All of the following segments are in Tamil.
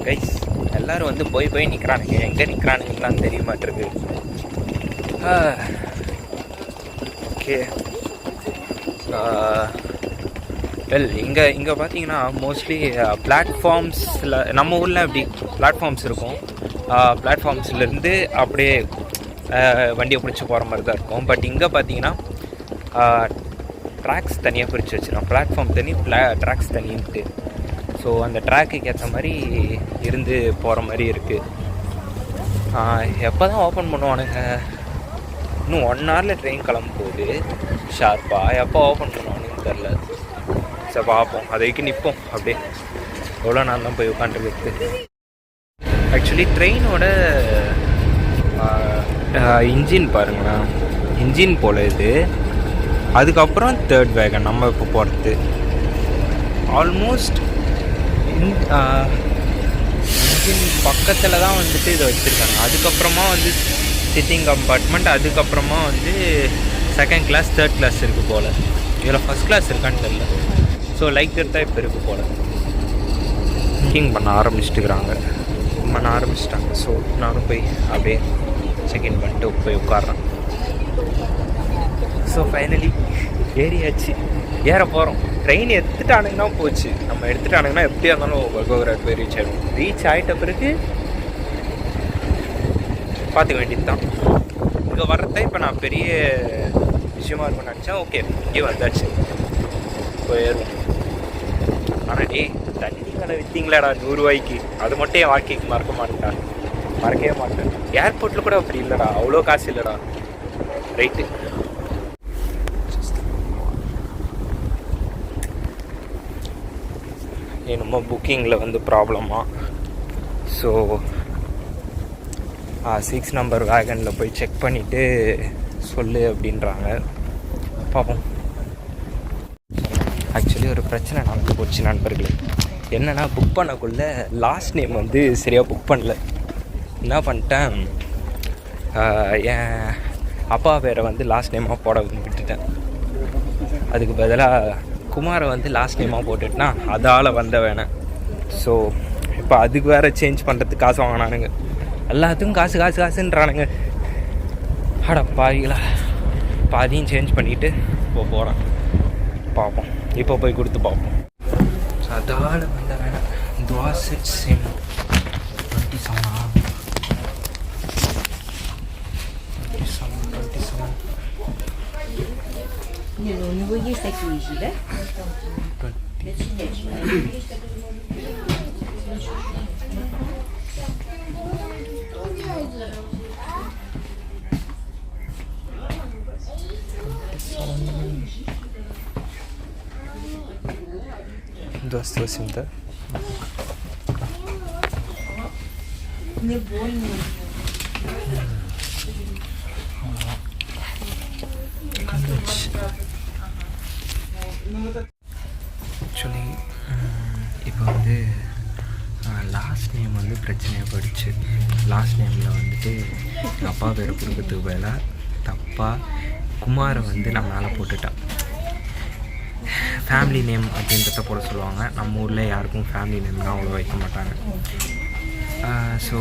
கைஸ் எல்லோரும் வந்து போய் நிற்கிறானுங்க. எங்கே நிற்கிறானுங்கலாம் தெரிய மாட்டிருக்கு. ஓகே வெல் இங்கே பார்த்தீங்கன்னா மோஸ்ட்லி பிளாட்ஃபார்ம்ஸில் நம்ம ஊரில் அப்படி பிளாட்ஃபார்ம்ஸ் இருக்கும். பிளாட்ஃபார்ம்ஸ்லேருந்து அப்படியே வண்டியை பிடிச்சி போகிற மாதிரி தான் இருக்கும். பட் இங்கே பார்த்தீங்கன்னா ட்ராக்ஸ் தனியாக பிரித்து வச்சிடும். பிளாட்ஃபார்ம் தனி, ட்ராக்ஸ் தனின்ட்டு. ஸோ அந்த ட்ராக்குக்கு ஏற்ற மாதிரி இருந்து போகிற மாதிரி இருக்குது. எப்போ தான் ஓப்பன் பண்ணுவானுங்க? இன்னும் 1 ஹவரில் ட்ரெயின் கிளம்ப போகுது ஷார்ப்பாக. எப்போ ஓப்பன் பண்ணுவானுன்னு தெரில. சரி பார்ப்போம். அது வரைக்கும் நிற்போம். அப்படியே எவ்வளோ நாள் தான் போய் உட்காந்துருக்கு. ஆக்சுவலி ட்ரெயினோட இன்ஜின் பாருங்களேன், இன்ஜின் போல் இது. அதுக்கப்புறம் 3rd வேகன் நம்ம இப்போ போகிறது. ஆல்மோஸ்ட் இன்ஜின் பக்கத்தில் தான் வந்துட்டு இதை வச்சுருக்காங்க. அதுக்கப்புறமா வந்து சிட்டிங் கம்பார்ட்மெண்ட், அதுக்கப்புறமா வந்து 2nd கிளாஸ் 3rd கிளாஸ் இருக்குது போல். இதில் 1st கிளாஸ் இருக்கான்னு தெரியல. ஸோ லைக் தான் இப்போ இருக்குது போல். புக்கிங் பண்ண ஆரம்பிச்சிட்டாங்க. ஸோ நானும் போய் அப்படியே செக்இன் பண்ணிட்டு போய் உட்காடுறேன். ஸோ ஃபைனலி ஏறியாச்சு, ஏற போகிறோம். ட்ரெயின் எடுத்துட்டானுங்கன்னா போச்சு. நம்ம எடுத்துட்டானுங்கன்னா எப்படியா இருந்தாலும் பகோகராட் போய் ரீச் ஆகிட்ட பிறகு பார்த்துக்க வேண்டியது தான். இங்கே வர்றத இப்போ நான் பெரிய விஷயமா இருக்கும்னு நினச்சேன். ஓகே, இங்கே வந்தாச்சு, போயிடும். ஆனால் தண்ணி கடை விற்றீங்களாடா 100 ரூபாய்க்கு. அது மட்டும் என் வாழ்க்கைக்கு மறக்கவே மாட்டேன். ஏர்போர்ட்டில் கூட அப்படி இல்லைடா, அவ்வளோ காசு இல்லைடா. ரைட்டு, என்னமோ புக்கிங்கில் வந்து ப்ராப்ளமா. ஸோ 6 நம்பர் வேகனில் போய் செக் பண்ணிவிட்டு சொல்லு அப்படின்றாங்க. பார்ப்போம். ஆக்சுவலி ஒரு பிரச்சனை நடந்து போச்சு நண்பர்களே. என்னென்னா, புக் பண்ணக்குள்ளே லாஸ்ட் நேம் வந்து சரியாக புக் பண்ணல. என்ன பண்ணிட்டேன், என் அப்பா பேரை வந்து லாஸ்ட் நேமாக போட விட்டுட்டேன். அதுக்கு பதிலாக குமாரை வந்து லாஸ்ட் நேமாக போட்டுட்டுனா அதால் வந்த வேணேன். ஸோ இப்போ அதுக்கு வேறு சேஞ்ச் பண்ணுறதுக்கு காசு வாங்கினானுங்க. எல்லாத்துக்கும் காசுன்றானுங்க. அட பாவிகளா. பாதியும் சேஞ்ச் பண்ணிவிட்டு இப்போ போகிறேன். பார்ப்போம், இப்போ போய் கொடுத்து பார்ப்போம். ஸோ அதால் வந்த வேணாம். துவாசிட் sim 27. Au niveau du sac rigide. Dosto simda. Ne boy ne? Actually இப்போ வந்து லாஸ்ட் நேம் வந்து பிரச்சனையாக போயிடுச்சு. லாஸ்ட் நேமில் வந்துட்டு எங்கள் அப்பா பேரை கொடுக்கறதுக்கு பதிலாக தப்பாக குமாரை வந்து நான் மேலே போட்டுட்டேன். ஃபேமிலி நேம் அப்படின்றத போட சொல்லுவாங்க. நம்ம ஊரில் யாருக்கும் ஃபேமிலி நேம்லாம் அவ்வளோ வைக்க மாட்டாங்க. ஸோ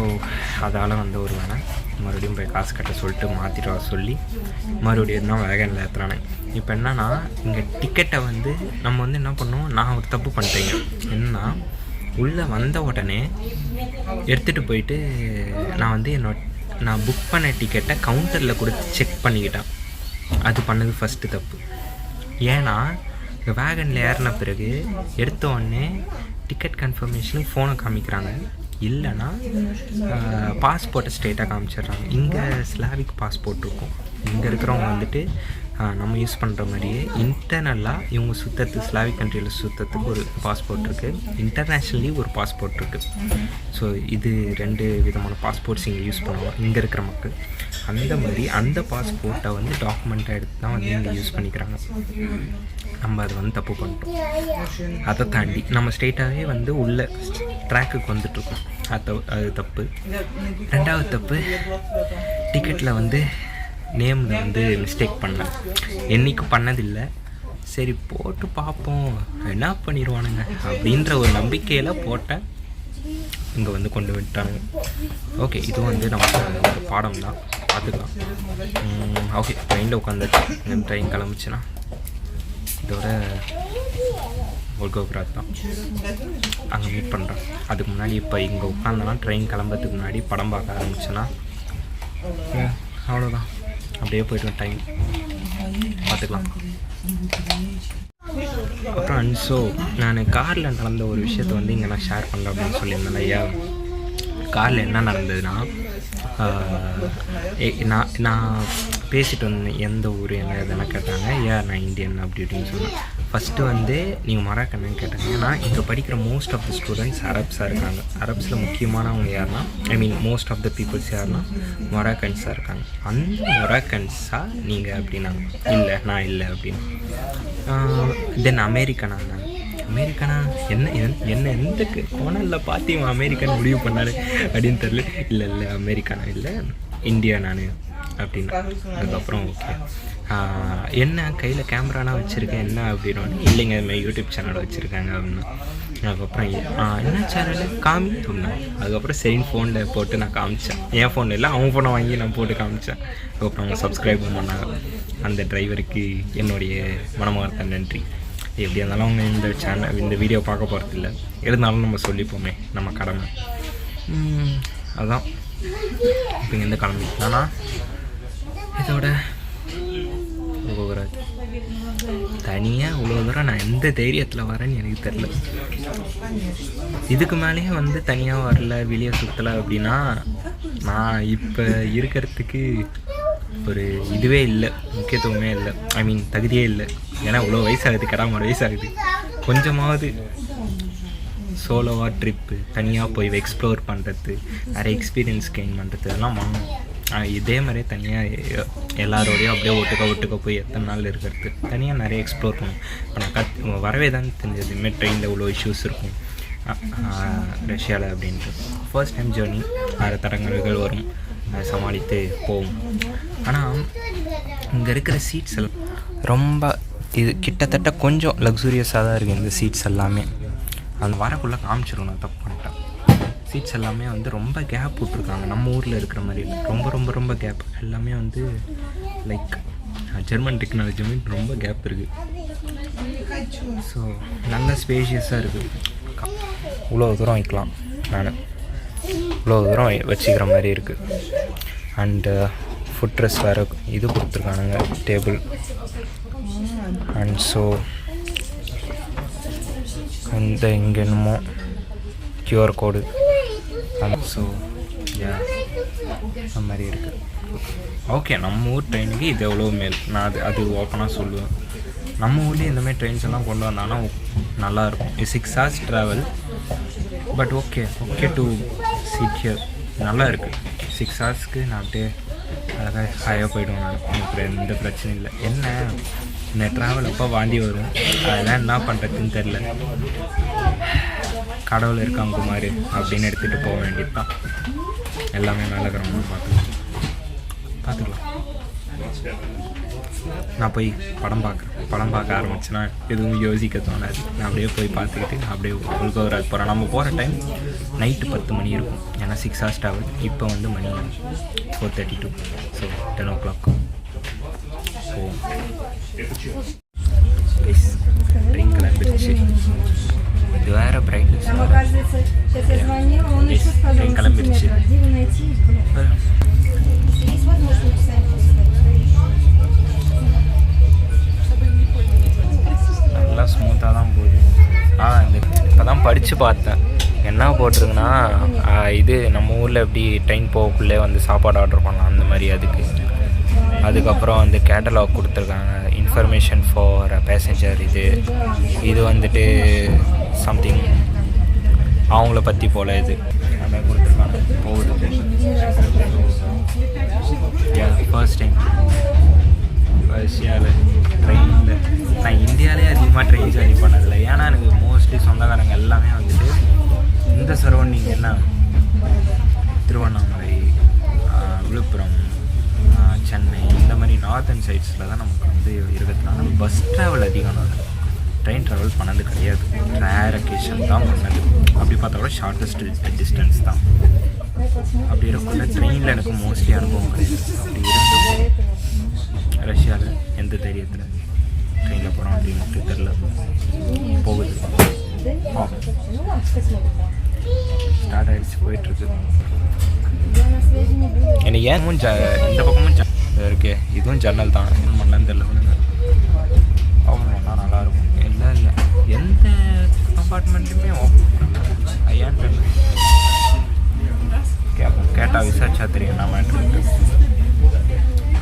அதால் வந்து ஒரு வேணை மறுபடியும் போய் காசு கட்ட சொல்லிட்டு மாற்றிட்டு வர சொல்லி மறுபடியும் தான் வேகனில் ஏற்றுறானே. இப்போ என்னன்னா, இங்கே டிக்கெட்டை வந்து நம்ம வந்து என்ன பண்ணோம், நான் ஒரு தப்பு பண்ணிட்டேங்க. என்னன்னா, உள்ளே வந்த உடனே எடுத்துகிட்டு போயிட்டு நான் வந்து நான் புக் பண்ண டிக்கெட்டை கவுண்டரில் கொடுத்து செக் பண்ணிக்கிட்டேன். அது பண்ணது ஃபஸ்ட்டு தப்பு. ஏன்னா இந்த வேகனில் ஏறின பிறகு எடுத்த உடனே டிக்கெட் கன்ஃபர்மேஷனுக்கு ஃபோனை காமிக்கிறாங்க. இல்லைன்னா பாஸ்போர்ட்டை ஸ்ட்ரெயிட்டாக காமிச்சிடுறாங்க. இங்கே ஸ்லாவிக் பாஸ்போர்ட் இருக்கும். இங்கே இருக்கிறவங்க வந்துட்டு நம்ம யூஸ் பண்ணுற மாதிரியே இன்டர்னலாக இவங்க சுற்றத்துக்கு, ஸ்லாவிக் கண்ட்ரியில் சுற்றத்துக்கு ஒரு பாஸ்போர்ட் இருக்குது. இன்டர்நேஷ்னலி ஒரு பாஸ்போர்ட் இருக்குது. ஸோ இது 2 விதமான பாஸ்போர்ட்ஸ் இங்கே யூஸ் பண்ணுவோம் இங்கே இருக்கிற மக்கள். அந்த மாதிரி அந்த பாஸ்போர்ட்டை வந்து டாக்குமெண்ட்டாக எடுத்து தான் வந்து இங்கே யூஸ் பண்ணிக்கிறாங்க. நம்ம அதை வந்து தப்பு பண்ணிட்டோம். அதை தாண்டி நம்ம ஸ்ட்ரெயிட்டாகவே வந்து உள்ள ட்ராக்குக்கு வந்துட்ருக்கோம். அது தப்பு. 2வது தப்பு, டிக்கெட்டில் வந்து நேமில் வந்து மிஸ்டேக் பண்ணேன். என்றைக்கும் பண்ணதில்லை. சரி போட்டு பார்ப்போம் என்ன பண்ணிடுவானுங்க அப்படின்ற ஒரு நம்பிக்கையில் போட்டேன். இங்கே வந்து கொண்டு விட்டானுங்க. ஓகே, இதுவும் வந்து நமக்கு ஒரு பாடம் தான், பார்த்துக்கலாம். ஓகே, ட்ரெயினில் உட்காந்துச்சு. இந்த ட்ரெயின் கிளம்பிச்சுன்னா இதோட ஒல்கோபுராத் தான் அங்கே மீட் பண்ணுறோம். அதுக்கு முன்னாடி இப்போ இங்கே உட்காந்தோன்னா ட்ரெயின் கிளம்புறதுக்கு முன்னாடி படம் பார்க்க ஆரம்பிச்சேன்னா அவ்வளோதான், அப்படியே போய்ட்டு டைம் பார்த்துக்கலாம். அப்புறம் ஸோ நான் காரில் நடந்த ஒரு விஷயத்தை வந்து இங்கே நான் ஷேர் பண்ணுறேன் அப்படின்னு சொல்லியிருந்தேன். ஐயா, காரில் என்ன நடந்ததுன்னா, நான் பேசிட்டு வந்தேன் எந்த ஊர் என்ன எதனா கேட்டாங்க. ஏன் நான் இந்தியன் அப்படி இப்படின்னு சொன்னேன். ஃபஸ்ட்டு வந்து நீங்கள் மராக்கன்னு கேட்டாங்க. ஏன்னா இங்கே படிக்கிற மோஸ்ட் ஆஃப் த ஸ்டூடெண்ட்ஸ் அரப்ஸாக இருக்காங்க. அரப்ஸில் முக்கியமானவங்க யாருன்னா, I mean most of the peoples யாருன்னா மொராக்கன்ஸாக இருக்காங்க. அந்த மொராக்கன்ஸாக நீங்கள் அப்படின்னாங்க. இல்லை, நான் இல்லை அப்படின்னு. தென் அமெரிக்கனா என்ன எந்த கோணலில் பார்த்து இவன் அமெரிக்கன் முடிவு பண்ணாரு அப்படின்னு தெரியல. இல்லை அமெரிக்கானா இல்லை, இந்தியா நான் அப்படின்னா. அதுக்கப்புறம் ஓகே, என்ன கையில் கேமராலாம் வச்சுருக்கேன் என்ன அப்படின்னா, இல்லைங்க இதுமாதிரி யூடியூப் சேனல் வச்சுருக்காங்க அப்படின்னா. அதுக்கப்புறம் என்ன சேனல் காமி அப்படின்னா. அதுக்கப்புறம் சரின்னு ஃபோனில் போட்டு நான் காமிச்சேன். என் ஃபோனில் இல்லை, அவங்க ஃபோனை வாங்கி நான் போட்டு காமிச்சேன். அதுக்கப்புறம் அவங்க சப்ஸ்கிரைபும் பண்ணாங்க. அந்த டிரைவருக்கு என்னுடைய மனமார்ந்த நன்றி. எப்படி இருந்தாலும் அவங்க இந்த வீடியோ பார்க்க போகிறது இல்லை, இருந்தாலும் நம்ம சொல்லிப்போமே, நம்ம கடமை. அதுதான் இப்போ இங்கேருந்து கிளம்பிட்டானா இதோட போகிறாது. தனியாக இவ்வளோ தூரம் நான் எந்த தைரியத்தில் வரேன்னு எனக்கு தெரில. இதுக்கு மேலேயே வந்து தனியாக வரல, வெளியே சுற்றலை அப்படின்னா நான் இப்போ இருக்கிறதுக்கு ஒரு இதுவே இல்லை, முக்கியத்துவமே இல்லை, ஐ மீன் தகுதியே இல்லை. ஏன்னா இவ்வளோ வயசாகுது, கடாமோட வயசாகுது. கொஞ்சமாவது சோலோவாக ட்ரிப்பு தனியாக போய் எக்ஸ்ப்ளோர் பண்ணுறது, நிறைய எக்ஸ்பீரியன்ஸ் கெயின் பண்ணுறது, இதெல்லாம் பண்ணணும். இதே மாதிரியே தனியாக எல்லாரோடையும் அப்படியே ஒட்டுக்க போய் எத்தனை நாள் இருக்கிறது, தனியாக நிறைய எக்ஸ்ப்ளோர் பண்ணணும். இப்போ நான் வரவே தான் தெரிஞ்சது இதுமாதிரி ட்ரெயினில் இவ்வளோ இஷ்யூஸ் இருக்கும் ரஷ்யாவில் அப்படின்ட்டு. ஃபர்ஸ்ட் டைம் ஜேர்னி, வேறு தடங்கல்கள் வரும், அதை சமாளித்து போகும். ஆனால் இங்கே இருக்கிற சீட்ஸ் எல்லாம் ரொம்ப இது கிட்டத்தட்ட கொஞ்சம் லக்ஸூரியஸாக தான் இருக்குது. இந்த சீட்ஸ் எல்லாமே அந்த வரக்குள்ளே காமிச்சிடும், நான் தப்பு பண்ணிட்டேன். சீட்ஸ் எல்லாமே வந்து ரொம்ப கேப் விட்ருக்காங்க, நம்ம ஊரில் இருக்கிற மாதிரி இல்லை. ரொம்ப ரொம்ப ரொம்ப கேப் எல்லாமே வந்து லைக் ஜெர்மன் டெக்னாலஜி மாதிரி ரொம்ப கேப் இருக்குது. ஸோ நல்ல ஸ்பேஷியஸாக இருக்குது. இவ்வளோ தூரம் வைக்கலாம், நான் இவ்வளோ தூரம் வச்சுக்கிற மாதிரி இருக்குது. அண்டு ஃபுட் ட்ரெஸ் வேறு இது கொடுத்துருக்கானுங்க, டேபிள். அண்ட் ஸோ இந்த இங்கே என்னமோ கியூஆர் கோடு. ஸோ அந்த மாதிரி இருக்குது. ஓகே, நம்ம ஊர் ட்ரெயினுக்கு இது எவ்வளோ மேல், நான் அது ஓப்பனாக சொல்லுவேன். நம்ம ஊர்லேயே இந்தமாதிரி ட்ரெயின்ஸ் எல்லாம் கொண்டு வந்தாலும் நல்லாயிருக்கும். 6 hours travel, but okay to sit here, நல்லா இருக்குது. 6 hours நான் அப்படியே அழகாக ஹாயாக போய்டுவேன். நான் எனக்கு எந்த பிரச்சனையும் இல்லை. என்ன இந்த ட்ராவல் அப்போ வாந்தி வரும், அதெல்லாம் என்ன பண்ணுறதுன்னு தெரில. கடவுள் இருக்காங்க மாதிரி அப்படின்னு எடுத்துகிட்டு போக வேண்டியது தான். எல்லாமே நல்லக்கிறவங்க பார்த்துக்கலாம். நான் போய் படம் பார்க்க ஆரம்பிச்சேன்னா எதுவும் யோசிக்க தோணாது. நான் அப்படியே போய் பார்த்துக்கிட்டு அப்படியே உள்கோவராக போகிறேன். நம்ம போகிற டைம் நைட்டு 10 மணி இருக்கும், ஏன்னா 6 hours ட்ராவல். இப்போ வந்து மணி 4:32, ஸோ 10 o'clock போவோம். ட்ரெயின் கிளம்பிடுச்சு. இது வேறு பிரைட்னஸ் ட்ரெயின் கிளம்பிடுச்சு. நல்லா ஸ்மூத்தாக தான் போகுது. இப்போ தான் படித்து பார்த்தேன், என்ன போட்டிருக்குன்னா இது நம்ம ஊரில் எப்படி ட்ரெயின் போகக்குள்ளே வந்து சாப்பாடு ஆர்டர் பண்ணலாம் அந்த மாதிரி. அதுக்கப்புறம் வந்து கேட்டலாக் கொடுத்துருக்காங்க, இன்ஃபர்மேஷன் ஃபார் பேசஞ்சர். இது வந்துட்டு சம்திங் அவங்கள பற்றி போல் இது அதுமாதிரி கொடுத்துருக்காங்க. போகுது ஃபர்ஸ்ட் டைம் ரஷ்யாவில் ட்ரெயினில். நான் இந்தியாவிலே அதிகமாக ட்ரெயின் ஜர்னி பண்ணதில்லை, ஏன்னா எனக்கு மோஸ்ட்லி சொந்தக்காரங்க எல்லாமே வந்துட்டு இந்த சரௌண்டிங் என்ன திருவண்ணாமலை, விழுப்புரம், சென்னை, இந்த மாதிரி நார்த்தன் சைட்ஸில் தான் நமக்கு வந்து இருக்கிறதுனால பஸ் ட்ராவல் அதிகம். ட்ரெயின் ட்ராவல் பண்ணது கிடையாது. ரேர் அக்கேஷன் தான் பண்ணது. அப்படி பார்த்தா கூட ஷார்ட்டஸ்ட் டிஸ்டன்ஸ் தான். அப்படி இருக்கக்குள்ள ட்ரெயினில் எனக்கு மோஸ்ட்லி அனுபவம் கிடையாது. அப்படி இருந்தும் ரஷ்யாவில் எந்த தைரியத்தில் ட்ரெயினில் போகிறோம் அப்படின்ட்டு தெரில போகுது. ஸ்டார்ட் ஆகிடுச்சு, போயிட்டுருக்கு. எனக்கு ஏன் இந்த பக்கமும் இருக்கு, இதுவும் ஜன்னல் தான். என்ன பண்ணலான்னு தெரியல. அவங்க நல்லாயிருக்கும். எல்லாம் இல்லை, எந்த கம்பார்ட்மெண்ட்டுமே ஏன்னு தெரியல. கேட்டால் விசாரிச்சா தெரியும் நான் மேட்ரு.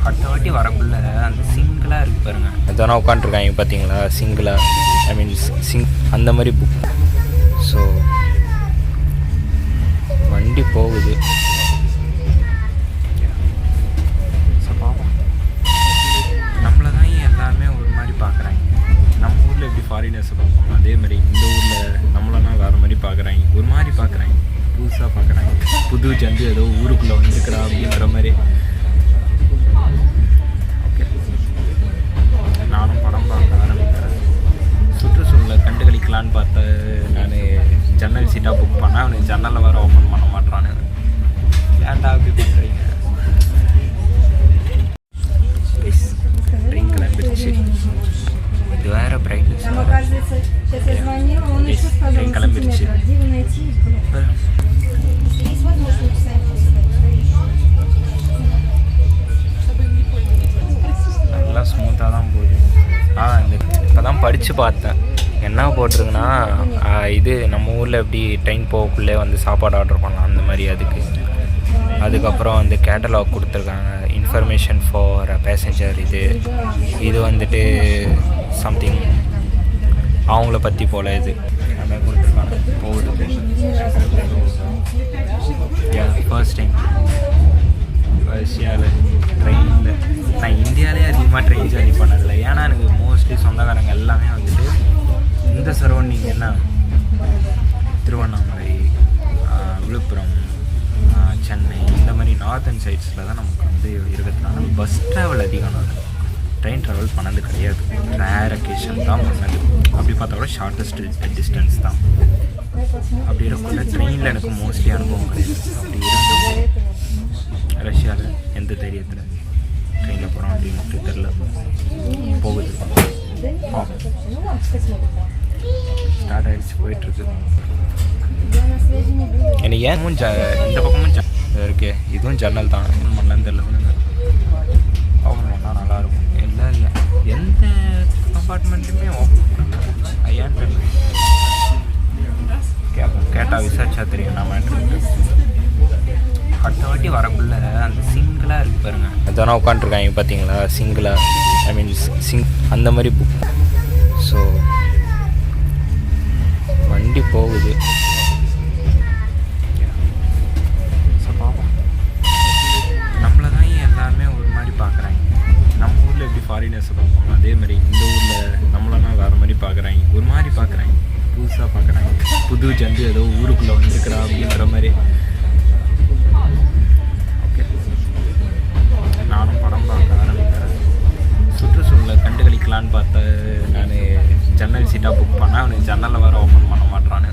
அடுத்த வாட்டி வரக்குள்ள அந்த சிங்கிளாக இருக்குது பாருங்கள், அதெல்லாம் உட்காந்துருக்காங்க பார்த்தீங்களா, சிங்கிளாக. ஐ மீன் அந்த மாதிரி புக். ஸோ வண்டி போகுது. ஸோ பார்ப்போம். நம்மளை தான் எல்லாருமே ஒரு மாதிரி பார்க்குறாங்க. நம்ம ஊரில் எப்படி ஃபாரினர்ஸை பார்ப்போம், அதே மாதிரி இந்த ஊரில் நம்மளெல்லாம் வேறு மாதிரி பார்க்குறாங்க. ஒரு மாதிரி பார்க்குறாங்க, புதுசாக பார்க்குறாங்க. புது ஜந்து ஏதோ ஊருக்குள்ளே வந்துருக்குறா அப்படிங்கிற மாதிரி. ஓகே, நானும் படம் பார்க்க ஆரம்பிக்கிறேன். சுற்றுச்சூழலை கண்டுகளிக்கலான்னு பார்த்த நான் ஜன்னல் சீட்டாக புக் பண்ணால் அவனுக்கு ஜன்னலில் வேறு ஓப்பன் பண்ண மாட்டான்னு. ஏன்டா அப்படி பண்ணுறீங்க? ட்ரெயின் கிளம்பிடுச்சு. இது வேறு பிரைட்னஸ். ட்ரெயின் கிளம்பிடுச்சு. நல்லா ஸ்மூத்தாக தான் போகுது. இப்போ தான் படித்து பார்த்தேன் என்ன போட்டிருக்குன்னா, இது நம்ம ஊரில் எப்படி ட்ரெயின் போகக்குள்ளே வந்து சாப்பாடு ஆர்டர் பண்ணலாம் அந்த மாதிரி. அதுக்கப்புறம் வந்து கேட்டலாக் கொடுத்துருக்காங்க, இன்ஃபர்மேஷன் ஃபார் பேசஞ்சர். இது வந்துட்டு சம்திங் அவங்கள பற்றி போல் இது எல்லாமே கொடுத்துருக்காங்க. போகுது. ஃபர்ஸ்ட் டைம் ரஷ்யாவில் ட்ரெயினில். நான் இந்தியாவிலே அதிகமாக ட்ரெயின் ஜர்னி பண்ணதில்லை. ஏன்னா எனக்கு மோஸ்ட்லி சொந்தக்காரங்க எல்லாமே வந்துட்டு இந்த சரௌண்டிங் என்ன திருவண்ணாமலை, விழுப்புரம், சென்னை இந்த மாதிரி நார்த்தன் சைட்ஸில் தான் நமக்கு வந்து இருக்கிறதுனால பஸ் ட்ராவல் அதிகம். நான் ட்ரெயின் ட்ராவல் பண்ணது கிடையாது. ரேர் அக்கேஷன் தான் பண்ணது. அப்படி பார்த்தா கூட ஷார்ட்டஸ்ட் டிஸ்டன்ஸ் தான். அப்படி இருக்கக்குள்ள ட்ரெயினில் எனக்கு மோஸ்ட்லி அனுபவம் கிடையாது. அப்படி இருந்தும் ரஷ்யாவில் எந்த தைரியத்தில் ட்ரெயினில் போகிறோம் அப்படின்ட்டு தெரில போகுது. ஸ்டார்ட் ஆகிடுச்சு, போயிட்டுருக்கு. எனக்கு ஏன் இந்த பக்கமும் இருக்கு, இதுவும் ஜன்னல் தான். என்ன பண்ணலான்னு தெரியல. அவங்க நல்லாயிருக்கும். எல்லாம் இல்லை, எந்த கம்பார்ட்மெண்ட்டுமே ஏன்னு தெரியல. கேட்டால் விசாரிச்சா தெரியும் நான் மேட்ரு. அடுத்த வாட்டி வரக்குள்ள அந்த சிங்கிளாக இருக்குது பாருங்கள், அதெல்லாம் உட்காந்துருக்காங்க பார்த்தீங்களா, சிங்கிளாக. ஐ மீன் அந்த மாதிரி புக். ஸோ வண்டி போகுது. ஸோ பார்ப்போம். நம்மளை தான் எல்லாருமே ஒரு மாதிரி பார்க்குறாங்க. நம்ம ஊரில் எப்படி ஃபாரினர்ஸை பார்ப்போம், அதே மாதிரி இந்த ஊரில் நம்மளெல்லாம் வேறு மாதிரி பார்க்குறாங்க. ஒரு மாதிரி பார்க்குறாங்க, புதுசாக பார்க்குறாங்க. புது ஜந்து ஏதோ ஊருக்குள்ளே வந்துருக்குறா அப்படிங்கிற மாதிரி. ஓகே, நானும் படம் பார்க்க ஆரம்பிக்கிறேன். சுற்றுச்சூழலை கண்டுகளிக்கலான்னு பார்த்த நான் ஜன்னல் சீட்டாக புக் பண்ணால் அவனுக்கு ஜன்னலில் வேறு ஓப்பன் பண்ண மாட்டான்னு.